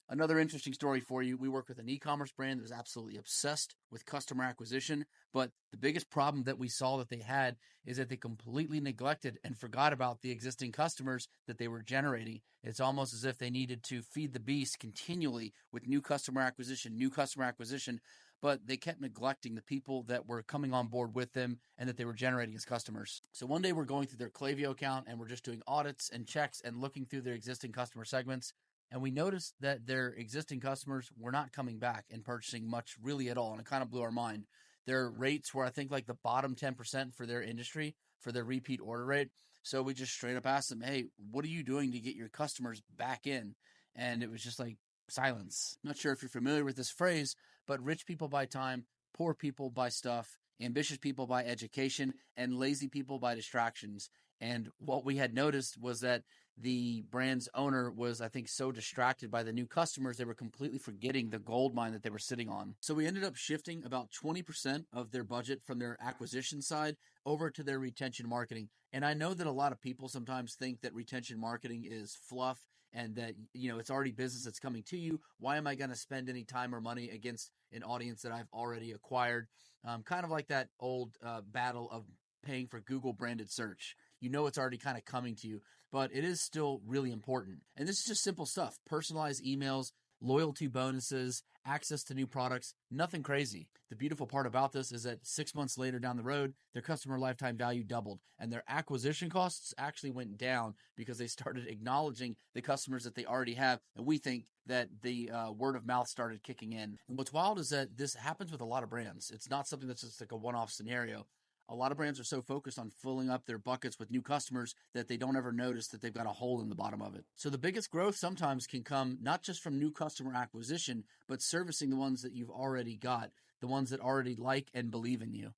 Another interesting story for you. We work with an e-commerce brand that was absolutely obsessed with customer acquisition, but the biggest problem that we saw that they had is that they completely neglected and forgot about the existing customers that they were generating. It's almost as if they needed to feed the beast continually with new customer acquisition, but they kept neglecting the people that were coming on board with them and that they were generating as customers. So one day we're going through their Klaviyo account and we're just doing audits and checks and looking through their existing customer segments. And we noticed that their existing customers were not coming back and purchasing much really at all. And it kind of blew our mind. Their rates were, I think, like the bottom 10% for their industry, for their repeat order rate. So we just straight up asked them, hey, what are you doing to get your customers back in? And it was just like silence. I'm not sure if you're familiar with this phrase, but rich people buy time, poor people buy stuff, ambitious people buy education, and lazy people buy distractions. And what we had noticed was that the brand's owner was, I think, so distracted by the new customers, they were completely forgetting the gold mine that they were sitting on. So we ended up shifting about 20% of their budget from their acquisition side over to their retention marketing. And I know that a lot of people sometimes think that retention marketing is fluff and that, it's already business that's coming to you. Why am I going to spend any time or money against an audience that I've already acquired? Kind of like that old battle of paying for Google branded search. It's already kind of coming to you, but it is still really important. And this is just simple stuff: personalized emails, loyalty bonuses, access to new products, nothing crazy. The beautiful part about this is that 6 months later down the road, their customer lifetime value doubled and their acquisition costs actually went down because they started acknowledging the customers that they already have. And we think that the word of mouth started kicking in. And what's wild is that this happens with a lot of brands. It's not something that's just like a one-off scenario. A lot of brands are so focused on filling up their buckets with new customers that they don't ever notice that they've got a hole in the bottom of it. So the biggest growth sometimes can come not just from new customer acquisition, but servicing the ones that you've already got, the ones that already like and believe in you.